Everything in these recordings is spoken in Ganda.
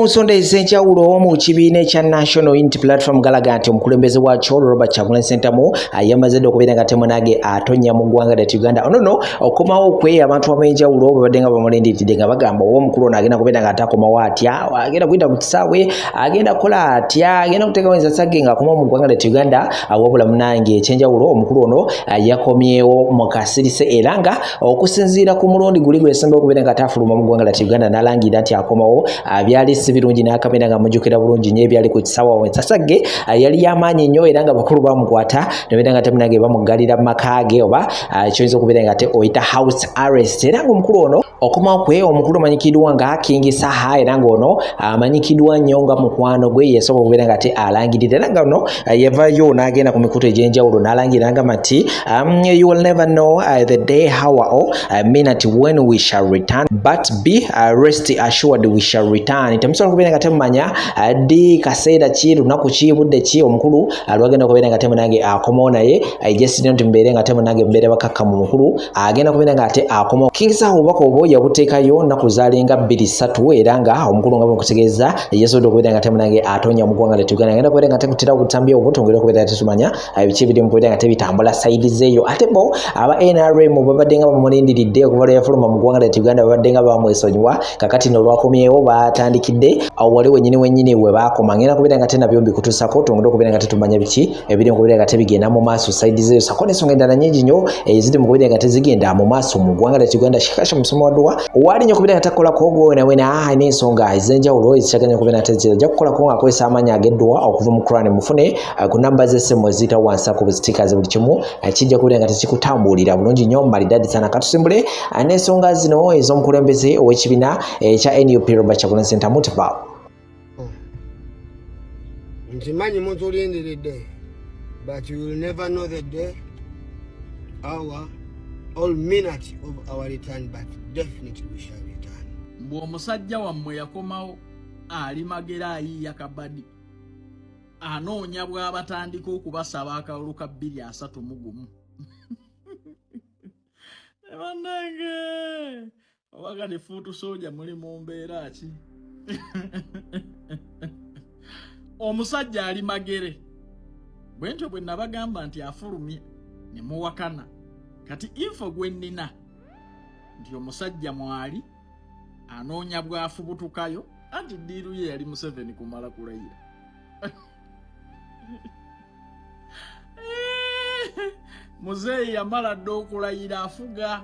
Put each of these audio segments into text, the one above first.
nsonda ez'enjawulo mu kibiina ekya National Unity Platform galaga nti omukulembeze wakyo Robert Kyagulanyi Ssentamu yamaze okubeera nga temunage atonya mu ggwanga lya Uganda. Ono okomawo kwe abantu ab'enjawulo babadde nga bamulindiridde nga bagamba oba omukulu ono agenda kubeera nga atakomawo atya, agenda kuyita ku kisaawe, agenda kukola atya, agenda kuteekawo ensasage ng'akoma mu ggwanga lya Uganda. Wabula munange ekyenjawulo omukulu ono yakomyewo mu kasirise era nga okusinziira ku mulundi guli gwesembayo okubeera nga atafuluma mu ggwanga lya Uganda n'alangira nti akomawo byali si birungi n'akamera nga mujjukira bulungi nnyo ebyali ku kisaawe. Ensasage yali y'amaanyi nnyo era nga bakulu bamukwata nebeera nga temunange bamuggalira mu maka ge oba kyoyinza okubeera nga te oyita house arrest. Era nga omukulu ono okomawo kwe omukulu amanyikiddwa nga King Saha era nga ono amanyikiddwa nnyo nga mukwano gwe yasobola okubeera nga te alangirira era nga ono yavayo n'agenda ku mikutu egy'enjawulo n'alangira nga mati you will never know the day, hour or minute when we shall return, but be rest assured we shall return. Temusobola okubeera nga temumanya ddi kaseera ki lunaku ki budde ki omukulu lwagenda okubeera nga temunange akomawo naye jesino nti mubeere nga temunange mubeere bakakkamu omukulu agenda kubeera nga ate akomawo. King Saha obubaka obwo yabuteekayo nnaku zaalinga 2-3 era nga omukulu nga bwekutegeeza yasobodde okubeera nga temunange atonya mu ggwanga lya Uganda. Agenda kubeera nga tekutera obutambya obwo tongera okubeera nga tetumanya biki biri mu kubeera nga tebitambula sayidi zeeyo. Ate bo aba NRM babadde nga bamulindiridde okuva lwe yafuluma mu ggwanga lya Uganda babadde nga bamwesonyiwa kakati no lwakomyewo batandikidde wali wennyini we baakoma. Ngenda kubeera nga tenabyo mbikutuusako tongera okubeera nga tetumanya biki ebiri mu kubeera nga tebigenda mu maaso sayidi zeeyo sako n'ensonga endala nnyingi nnyo eziri mu kubeera nga tezigenda mu maaso mu ggwanga lya Uganda. Shikasha musomo wadduwa wali nnyo okubeera nga takolako gwenawena n'ensonga ez'enjawulo ezikyaganya okubeera nga tezijja kukolako ng'akozesa amaanyi ag'edduwa okuva mu Quran mufune ku namba z'essimu eziyita wansi ku buzitika buli kimu kijja kubeera nga tekikutambulira bulungi nnyo mmalidadi sana. Katusimbule n'ensonga zino ez'omukulembeze ow'ekibiina ekya NUP Robert Kyagulanyi Ssentamu tebaawo. Ntimanyi mutulindiridde, but you will never know the day, hour, or minute of our return, but definitely we shall return. Omusajja wammwe yakomawo ali magera ayiiya kabadi anoonya bw'abatandika okubasaba akalulu ka 231 ebannange obaga ne fuutu soja muli mu mbeera ki omusajja ali magere bwentyo bwe nabagamba nti afulumye ne muwakana kati info gwe nnina nti omusajja mwali anoonya bw'afubutukayo anti ddiiru ye yali Museveni kumala kulayira muzeeyi yamala dda okulayira afuga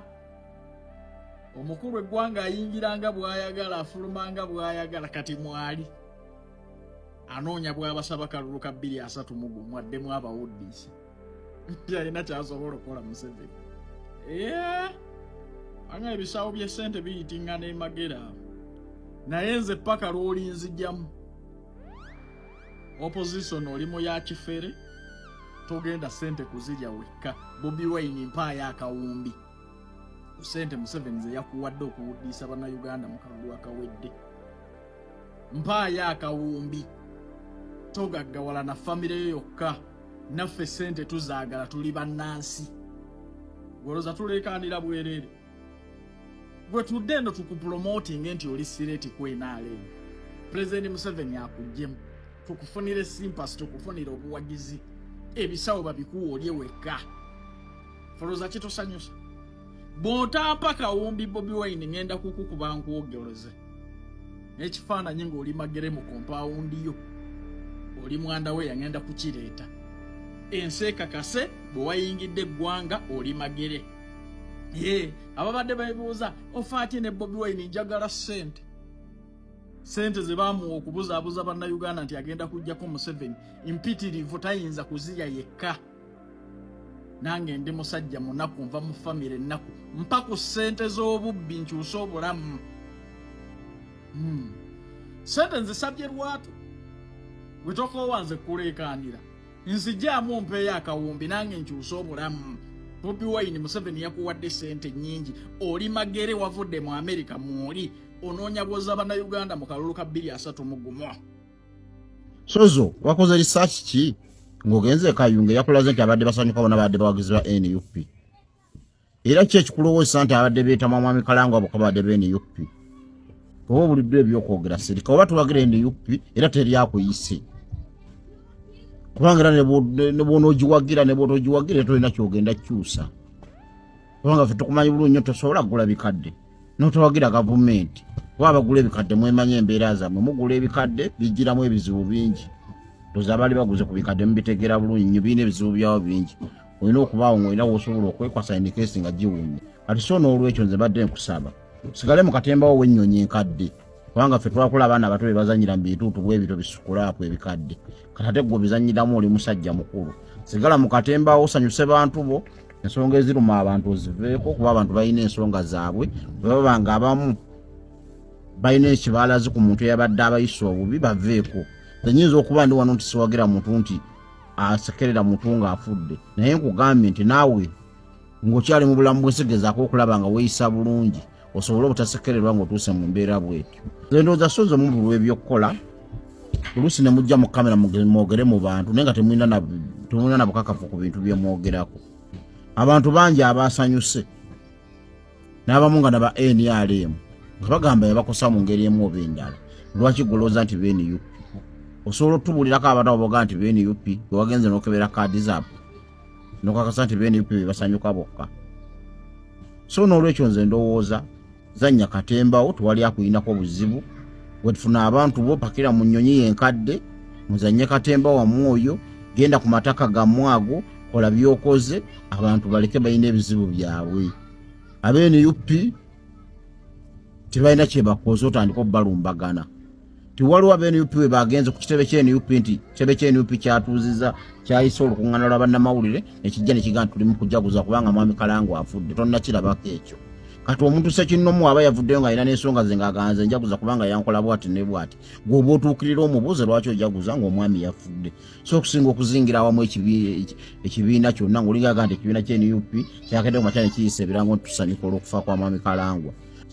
omukulu eggwanga ayingiranga bw'ayagala afulumanga bw'ayagala kati mwali anoonya bw'abasaba kalulu ka 231 addemu abawuddisi yalina kyasobola okukola Museveni anga ebisaawo by'essente biyitingana emagera naye nze paka lw'olinzijjamu opposition oli mu ya kifere togenda ssente kuzirya wekka. Bobi Wine mpaayo akawumbi ku ssente Museveni ze yakuwadde okuwuddisa bannayuganda mu kalulu akawedde mpaayo akawumbi togaggawala na famire yokka naffe ssente tuzaagala tuli bannansi goloza tuleekaanira bwereere gwe tudde eno tukupromoting nti oli sireti kwenaaleeno President Museveni akuggyemu tukufunire sympathy tukufunire obuwagizi ebisawo babikuwa olye wekka foloza kitosanyusa bw'otampa kawumbi Bobi Wine ngenda kukukuba nkwogoloze n'ekifaananyi ng'oli magere mu kompaawundi yo oli mwanda we yangenda kukireeta ensi ekakase bwe wayingidde eggwanga oli magere ababadde beebuuza ofa atye ne Bobi Wine njagala ssente ze baamuwa okubuzaabuza bannayuganda nti agenda kujjako Museveni impitirivu tayinza kuzirya yekka. Nange ndi musajja munaku nva mu famire ennaku mpa ku ssente z'obubbi nkyusa obulamu ssente nzisabye lwatu gwe tokoowa nze kuleekaanira nzijjaamu mpeeyo akawumbi nange nkyusa obulamu. Bobi Wine Museveni yakuwadde ssente nnyingi oli magere wavudde mu Amerika mwoli onoonya bwoza bannayuganda mu kalulu ka 231 sozo wakoze research ki ng'ogenze Kayunga yakulaze nti abadde basanyuka bona abadde bawagizi ba NUP era ki ekikulowooza nti abadde beeta Mwami Kalangwa abo kabadde ba NUP oba bulidde ebyokwogera sirika oba tubagire NUP era teryakuyise kubanga era ne bw'onoogiwagira ne bw'otoogiwagira tolina kyogenda kyusa kubanga ffe tukumanyi bulungi nnyo tosobola kugula bikadde n'otowagira gavumenti oba abagula ebikadde mwemanya embeera zammwe mugula ebikadde bijjiramu ebizibu bingi toza abaali baguze ku bikadde mubitegeera bulungi nnyo birina ebizibu byawo bingi olina okubaawo ng'olina w'osobola okwekwasa indikeesi nga giwunye kati so n'olwekyo nze badde nkusaba sigale mu katembawo w'ennyonyi enkadde kubanga ffe twakula abaana abato be bazannyira mu bituutu bw'ebito bisukulaapu ebikadde kati ate gwe bizannyiramu oli musajja mukulu sigala mu katembawo osanyuse bantu bo ensonga eziruma abantu oziveeko kuba abantu balina ensonga zaabwe bwe baba nga abamu balina ekibaalazi ku muntu eyabadde abayisa obubi baveeko zenyinza okuba ndi wano nti siwagira muntu nti asekerera muntu ng'afudde naye nkugambye nti naawe ng'okyali mu bulamu bwesigezaako okulaba nga weeyisa bulungi osobola obutasekererwa ng'otuuse mu mbeera bwetyo nze ndowooza sozo mubulwa ebyokukola oluusi ne mujja mu kamera mwogere mu bantu naye nga temulina na bukakafu ku bintu bye mwogerako abantu bangi abasanyuse n'abamu nga naba NRM nga bagamba yabakosa mu ngeri emu oba endala lwaki golooza nti NUP osobola otubulirako abantu abo boga nti NUP gwe wagenze n'okebera kaadi zaabwe n'okakasa nti NUP bebasanyuka bokka so n'olwekyo nze ndowooza zannya katembawo tewali akuyinako buzibu wetufuna abantu bo pakira mu nnyonyi yenkadde muzanye katemba wamu oyo genda ku mataka gammwe ago kola byokoze abantu baleke balina ebizibu byabwe NUP tebalina kye bakoze otandika okubalumbagana tiwaliwo NUP we bagenze ku kitebe ky'NUP nti kitebe ky'NUP kyatuuziza kyayisa olukuŋŋaana lw'abannamawulire nekijja nekigamba nti tulimu kujaguza kubanga mwami Kalango afudde tonnakirabako ekyo kati omuntu Ssekinnomu aba yavuddeyo ng'alina n'ensonga ze ng'aganze njaguza kubanga yankola bw'ati ne bw'ati gw'oba otuukirira omubuuze lwaki ojaguza ng'omwami yafudde so okusinga okuzingira awamu ekibiina kyonna ng'olingaga nti ekibiina ky'NUP kyakedde ku makya ne kiyisa ebirango nti tusanyuka olw'okufa kwa mwami Kalangwa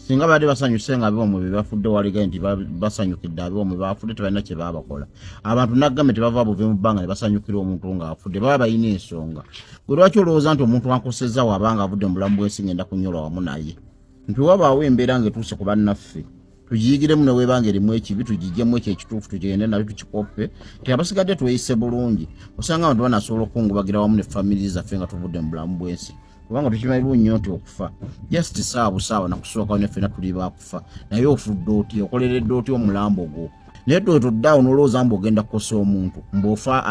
singa badde basanyuse nga ab'omwe be bafudde waligaye nti basanyukidde ab'omwe bafudde tebalina kye baabakola abantu naggambe tebava buve mu bbanga ne basanyukira omuntu ng'afudde baba balina ensonga gwe lwaki olowooza nti omuntu ankosezza wabanga avudde mu bulamu bw'ensi ngenda kunyolwa wamu naye nti wabaawo embeera ng'etuuse ku bannaffe tugiyigiremu ne weebanga erimu ekibi tugijjemu ekyo ekituufu tugende nabyo tukikoppe ti abasigadde tweyise bulungi osanga abantu banasobola okungubagira wamu ne famiri zaffe nga tuvudde mu bulamu bw'ensi kubanga tukimanyi nnyo nti okufa just saawa busaawa nakusooka ne ffenna tuli baakufa naye ofudde oti okoleredde oti omulambo gwo naye toddawo n'olowooza mbu ogenda kukosa omuntu mbw'ofa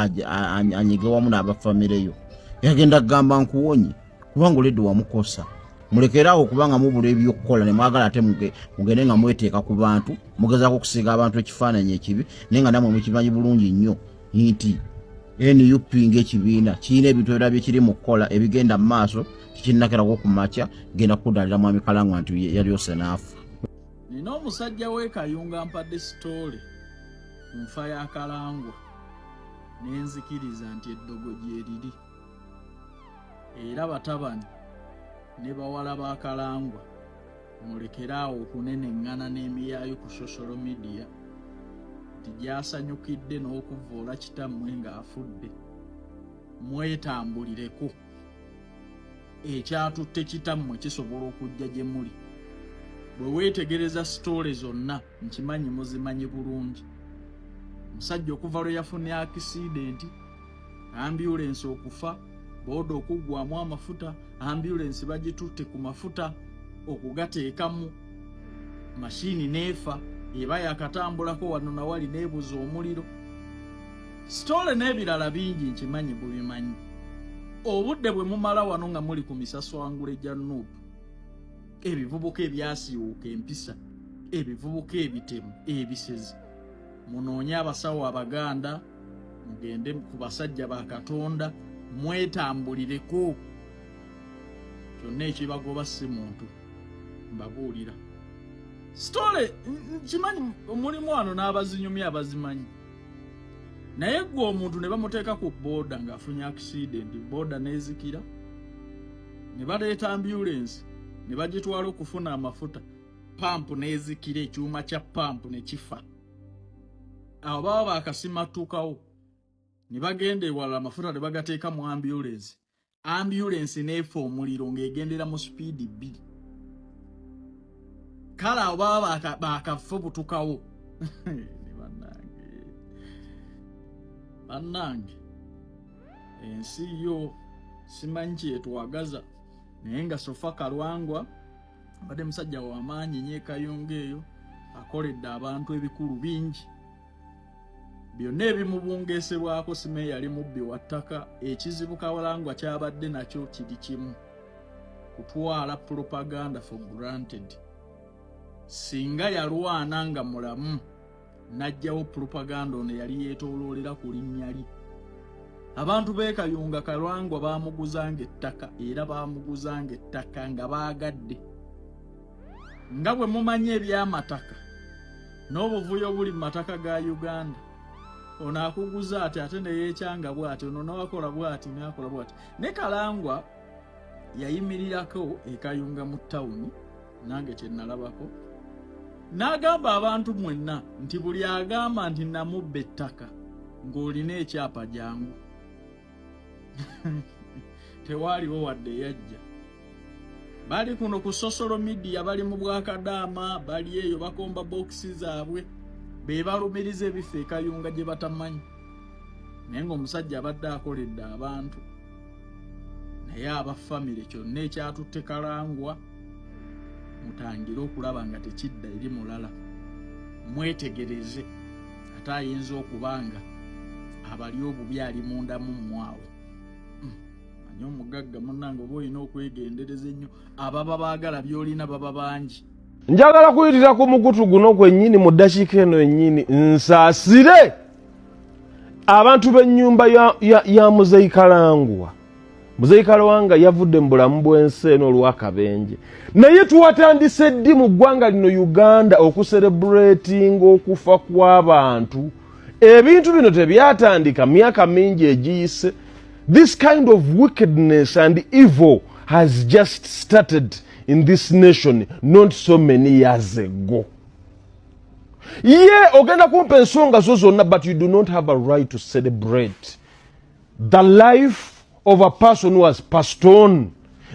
anyige wamu n'abafamireyo yagenda kugamba nkuwonye kubanga oledde wamukosa mulekeraawo kubanga mubula ebyokukola ne mwagala ate mugende nga mweteeka ku bantu mugezaako okusiiga abantu ekifaananyi ekibi naye nga namwe mukimanyi bulungi nnyo nti NUP ng'ekibiina kirina ebintu ebirala bye kiri mu kukola ebigenda mu maaso kikinnakirako ku makya genda kudalira mwami Kalangwa nti yalyose n'afa. Nina omusajja w'e Kayunga ampadde sitoole ku nfa ya Kalangwa nenzikiriza nti eddogo gyeriri era batabani ne bawala ba Kalangwa mulekeraawo okuneneŋŋana n'emiyaayo ku social media nti gyasanyukidde n'okuvoola kitammwe ng'afudde mwetambulireko ekyatutte kitammwe kisobola okujja gye muli bwe weetegereza sitoole zonna nkimanyi muzimanyi bulungi musajja okuva lwe yafunye akisidenti ambyulensi okufa booda okuggwamu amafuta ambyulensi bagitutte ku mafuta okugateekamu mashini neefa eba yakatambulako wano nawali neebuza omuliro sitoole n'ebirala bingi nkimanyi bubimanyi obudde bwe mumala wano nga muli ku misaswangula egya Nuupu ebivubuka ebyasiiwuuka empisa ebivubuka ebitemu ebisezi munoonye abasawo abaganda mugende ku basajja ba Katonda mwetambulireko kyonna ekibagoba si muntu mbabuulira sitole kimanyi omulimu wano n'abazinyumi abazimanyi naye gwe omuntu ne bamuteeka ku booda ng'afunye akisidenti booda n'ezikira ne baleeta ambyulensi ne bagitwala okufuna amafuta pampu n'ezikira ekyuma kya pampu ne kifa awo baba baakasimatukawo ne bagenda ewala amafuta ne bagateeka mu ambyulensi n'efa omuliro ng'egendera mu sipiidi 2 kala baba bakafubutukawo bannange ensi yo simanyi etwagaza naye nga Sofa Kalwangwa abadde musajja w'amaanyi nnyo Kayunga eyo akoledde abantu ebikulu bingi byonna ebimubungeeserwako sime yali mubbi wa ttaka ekizibu Kalwangwa kyabadde nakyo kiri kimu kutwala propaganda for granted singa yalwana nga mulamu najjawo propaganda ono yali yeetooloolera ku linnya lye abantu b'e Kayunga Kalwangwa baamuguzanga ettaka era baamuguzanga ettaka nga baagadde nga bwe mumanyi ebyamataka n'obuvuyo buli mu mataka ga Uganda ono akuguza ate ne yeekyanga bw'ati ono n'akola bw'ati n'akola bw'ati ne Kalangwa yayimirirako e Kayunga mu ttawuni nange kye nalabako n'agamba abantu mwenna nti buli agamba nti namubba ettaka ng'olina ekyapa jangu tewaaliwo wadde yajja bali kuno ku social media bali mu Bwakadaama bali eyo bakomba boxi zaabwe be balumiriza ebifo e Kayunga gye batamanyi naye ng'omusajja abadde akoledde abantu naye abafamire kyonna ekyatutte Kalangwa mutangire okulaba nga tekidda eri mulala mwetegereze ate ayinza okubanga abali obubi ali munda mu mmwawo anyo omugagga munnange oba olina okwegendereza ennyo ababa baagala by'olina baba bangi njagala kuyitira ku mukutu guno kwennyini mu ddakiika eno ennyini nsaasire abantu b'ennyumba ya Muzeeyi Kalangwa. Muzeeyi Kalwanga yavudde mu bulamu bw'ensi eno olw'akabenje naye tuwatandise ddi mu ggwanga lino Uganda okuserebratinga okufa kw'abantu ebintu bino tebyatandika myaka mingi egiyise. This kind of wickedness and evil has just started in this nation not so many years ago. Ogenda kumpa ensonga zo zonna, but you do not have a right to celebrate the life of a person who has passed on.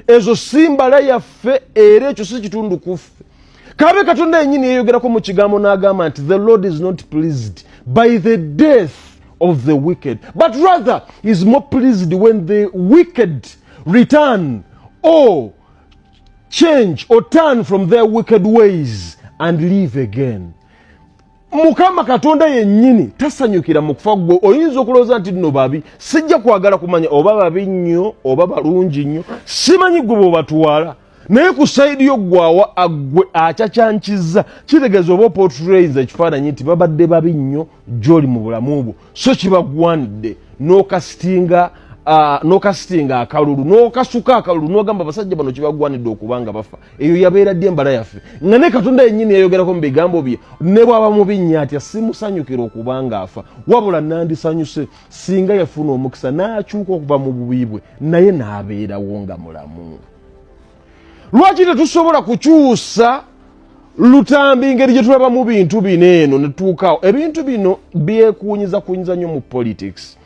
Ezo simbala yaffe era ekyo si kitundu kuffe. Kabe Katonda yennyini yeeyogerako mu kigambo n'agamba nti the Lord is not pleased by the death of the wicked, but rather is more pleased when the wicked return or change or turn from their wicked ways and live again. Mukama Katonda yennyini tasanyukira mu kufa gwe. Oyinza okulowooza nti nno babi, sijja kwagala kumanya oba babi nnyo oba balungi nnyo, simanyi gwe bw'obatwala naye ku sayidi yo gwawa agwe akyakyankiza kitegeeza oba portrays ekifaananyi nti babadde babi nnyo gy'oli mu bulamu bwo so kibagwanidde n'okasitinga akalulu n'okasuka akalulu n'ogamba abasajja bano kibagwanidde okubanga bafa. Eyo yabeera ddi embala yaffe nga ne Katonda yennyini yayogerako mu bigambo bye ne bw'aba mubi nnyo atya simusanyukira okubanga afa wabula nandisanyuse singa yafuna omukisa n'akyuka okuva mu bubi bwe naye n'abeerawo nga mulamu. Lwaki tetusobola kukyusa lutambi ngeri gye tulaba mu bintu bino eno ne tuukaawo? Ebintu bino byekuunyiza nnyo mu politics.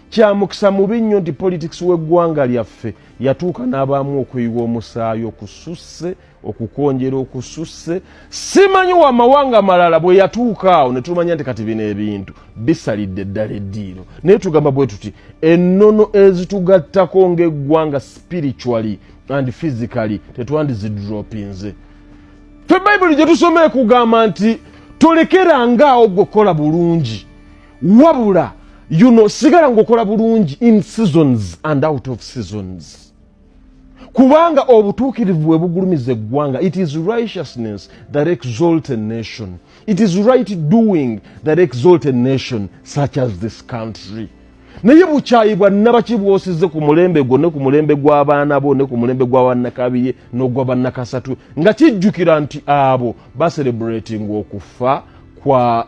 Kya mukisa mubi nnyo nti politics w'eggwanga lyaffe yatuuka n'abaamu okuyiwa omusaayi okususse okukonjera okususse. Simanyi wa mawanga malala bwe yatuukaawo ne tumanya nti kati bino ebintu bisalidde ddala eddiiro naye tugamba bwe tuti ennono ezitugattako ng'eggwanga spiritually and physically tetwandizidropinze. Ffe Bayibuli gye tusoma ekugamba nti tolekerangaawo gwekola bulungi wabula sigala ng'okola bulungi in seasons and out of seasons. Kubanga obutuukirivu bwe bugulumiza eggwanga. It is righteousness that exalts a nation. It is right doing that exalts a nation such as this country. Naye bukyayibwa nabaki bw'osize ku mulembe gwo ne ku mulembe gw'abaana bo ne ku mulembe gw'abannakabiye n'ogwa bannakasatu nga kijjukira nti abo baselebrating okufa kwa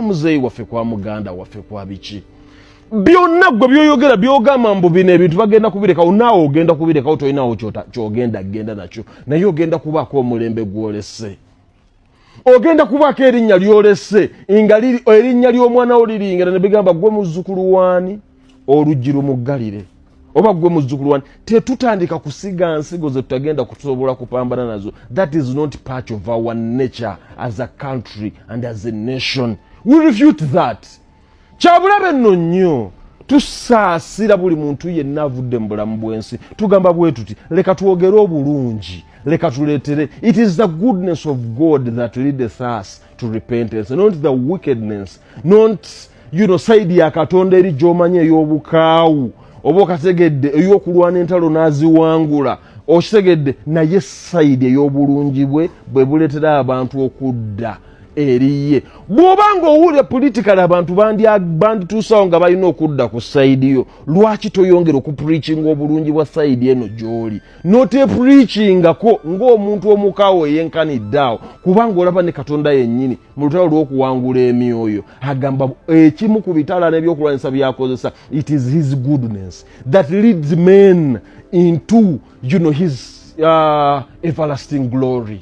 muzeeyi waffe kwa muganda waffe kwa biki. Byonna gwe byoyogera byogamba mbu bino ebintu bagenda kubirekawo naawe ogenda kubirekawo tolinawo kyogenda genda nakyo naye ogenda kubaako omulembe gw'olese. Ogenda kubaako erinnya ly'olese nga erinnya ly'omwana wo liringana ne bigamba gwe muzzukulu waani oluggi lumuggalire. oba gwe muzzukulu wani tetutandika kusiga nsigo ze tutagenda kusobola kupambana nazo. That is not part of our nature as a country and as a nation. We refute that. Kyabulabe nno nnyo tusaasira buli muntu yenna avudde mu bulamu bw'ensi. Tugamba bwe tuti leka tuwogere obulungi, leka tuleetere. It is the goodness of God that leadeth us to repentance, not the wickedness, not side ya Katonda eri gy'omanya ey'obukaawu oba okategedde ey'okulwana entalo n'aziwangula okitegedde, naye side ey'obulungi bwe buleetera abantu okudda eriye. Bw'obanga owulira politikali abantu bandituusawo nga balina okudda ku sayidi yo, lwaki toyongera okupreachinga obulungi bwa sayidi eno gy'oli notepreachingako ng'omuntu omukaawo eyenkaniddeawo? Kubanga olaba ne Katonda yennyini mu lutalo lw'okuwangula emyoyo agamba ekimu ku bitala n'ebyokulwanyisa byakozesa, it is his goodness that leads men into his everlasting glory.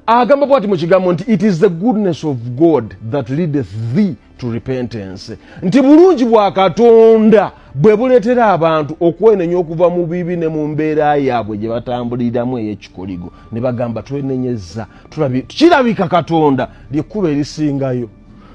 Agamba bwati mu kigambo nti it is the goodness of God that leadeth thee to repentance. Nti bulungi bwa Katonda bwe buleetera abantu okwenenya okuva mu bibi ne mu mbeera yaabwe gye batambuliramu ey'ekikoligo ne bagamba twenenyeza, kirabika Katonda lyekkuba erisingayo.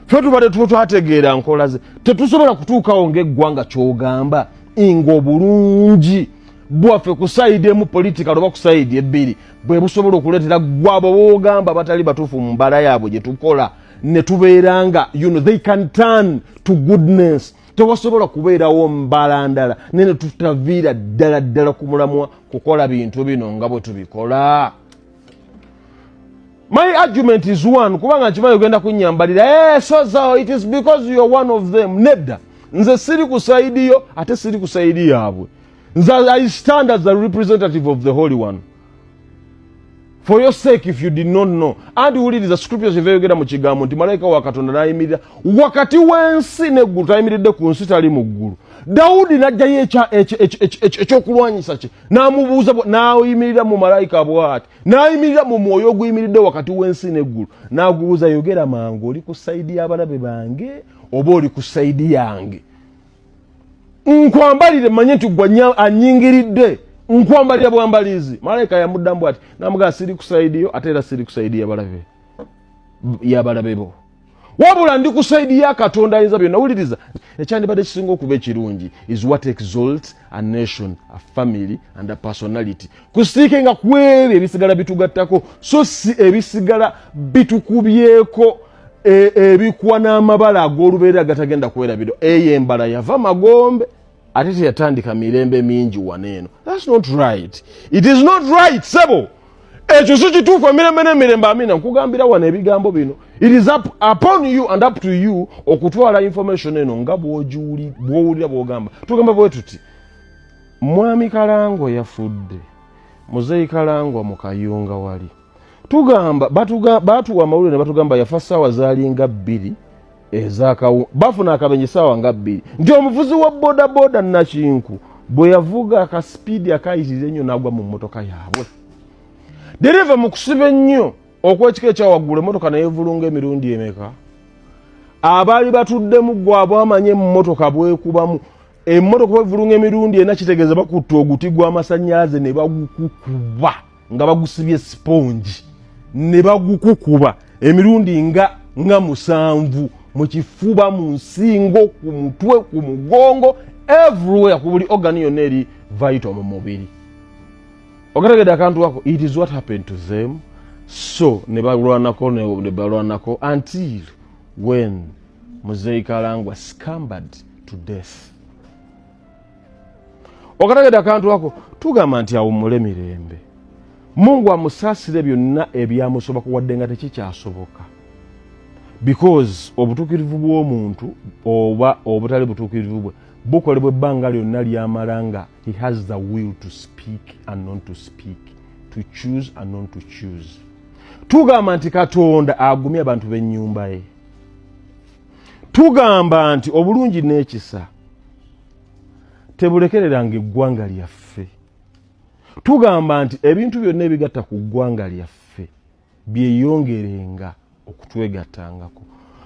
Ffe tubadde twategeera nkola ze tetusobola kutuukawo ng'eggwanga ky'ogamba ng'obulungi bwaffe ku sayidi emu political oba ku sayidi ebbiri bwe busobola okuleetera gwabo boogamba batali batuufu mu mbala yaabwe gye tukola ne tubeeranga they can turn to goodness. Tewasobola kubeerawo mbala ndala ne tutaviira ddala ku mulamwa kukola bintu bino nga bwe tubikola. My argument is one, kubanga nkimanyi ogenda kunnyambalira so it is because you are one of them. Nedda, nze siri ku sayidi yo ate siri ku sayidi yaabwe. I stand as the representative of the Holy One. For your sake, if you did not know. And we read the scriptures ebyogera mu kigambo nti malayika wa Katonda n'ayimirira wakati w'ensi n'eggulu, tayimiridde ku nsi tali mu ggulu. Dawudi n'ajjayo ekyokulwanyisa kye n'amubuuza, n'ayimirira mu malayika bw'ati, n'ayimirira mu mwoyo oguyimiridde wakati w'ensi n'eggulu, n'agubuuza yogera mangu, oli ku sayidi y'abalabe bange oba oli ku sayidi yange? Nkwambalire manye nti gwe anyingiridde, nkwambalira bwambalizi. Malayika yamuddamu ati namugamba siri ku sayidi yo ate era siri ku sayidi y'abalabe bo, wabula ndi ku sayidi ya Katonda ayinza byonna. Wuliriza, ekyandibadde kisinga okuba ekirungi is what exalts a nation, a family and a personality. Kusiikenga ku ebyo ebisigala bitugattako, so si ebisigala bitukubyeko ebikuwa n'amabala ag'olubeera agatagenda kwerabiro. Eyo embala yava Magombe ate teyatandika mirembe mingi waneeno. That's not right. It is not right, sebo. Ekyo si kituufu, emirembe n'emirembe. Amina, nkugambira wano ebigambo bino. It is upon you and up to you okutwala information eno nga bw'owulira bw'ogamba. Tugamba bwe tuti Mwami Kalangwa yafudde, Muzeeyi Kalangwa mu Kayunga wali. Tugamba batuwa amawulire ne batugamba yafa ssaawa zaalinga 2 ez'akawunga, bafuna akabenje ssaawa nga 2. Nti omuvuzi wa bodaboda Nakinku bwe yavuga akasipiidi akayitirira ennyo n'agwa mu mmotoka yaabwe. Dereva mu kusiba ennyo okw'ekika ekyawaggulu emmotoka neevulunga emirundi emeka. Abaali batuddemu gwe abamanye mu mmotoka bwekubamu emmotoka bwevulunga emirundi ena kitegeeza bakutta oguti gw'amasannyalaze ne bagukukuba nga bagusibye sponge, ne bagukukuba emirundi nga 7 mu kifuba, mu nsingo, ku mutwe, ku mugongo, everywhere, ku buli organ yonna eri vital mu mubiri. Okategedde akantu wako, it is what happened to them. So ne balwanako until when Muzeeyi Kalangwa scampered to death. Okategedde akantu wako, tugamba nti awummule mirembe. Mungu amusaasire byonna ebyamusoboka wadde nga tekikyasoboka. Because obutuukirivu bw'omuntu oba obutali butuukirivu bwe bukolebwa ebbanga lyonna lyamalanga. He has the will to speak and not to speak, to choose and not to choose. Tugamba nti Katonda agumye abantu b'ennyumba ye. Tugamba nti obulungi n'ekisa tebulekereranga eggwanga lyaffe. Tugamba nti ebintu byonna ebigatta ku ggwanga lyaffe byeyongerenga okutwegattangako.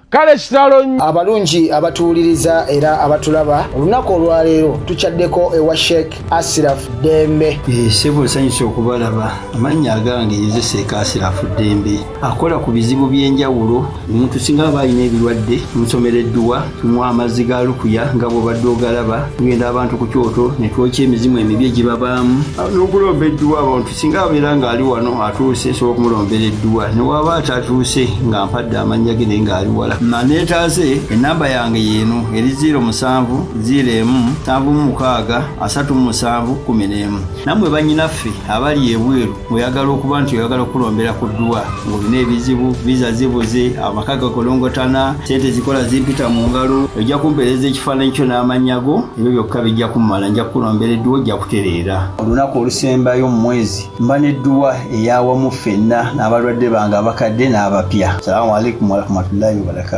kale kitalo nnyo. Abalungi abatuwuliriza era abatulaba olunaku olwaleero tukyaddeko ewa Sheikh Ashraf Dembe. Sebo nsanyusa okubalaba. Amannya agange nze Sheikh Ashraf Dembe akola ku bizibu by'enjawulo. Omuntu singa aba alina ebirwadde musomereddwa tumuwa amazzi ga lukuya nga bw'obadde ogalaba tugenda abantu ku kyoto ne twokya emizimu emibi egibabaamu n'okulomba edduwa. Abantu singa abeera ng'ali wano atuuse sobola okumulombera edduwa ne waba atatuuse nga mpadde amannya ge naye ng'ali wala. Neetaase ennamba yange yeeno eri 0701763711. Nammwe bannyinaffe abali ebweru oyagala okuba nti oyagala okulombera ku dduwa ng'olina ebizibu viza zibuze amaka gakolongotana sente zikola zimpita mu ngalo ojja kumpeereza ekifaananyi kyo n'amannya go ebyo byokka bijja kummala nja kukulombera edduwa ojja kutereera. Olunaku olusembayo mu mwezi mba n'edduwa eyawamu ffenna n'abalwadde bange abakadde n'abapya. Salaamu alaikum warahmatullahi wabarakatuh.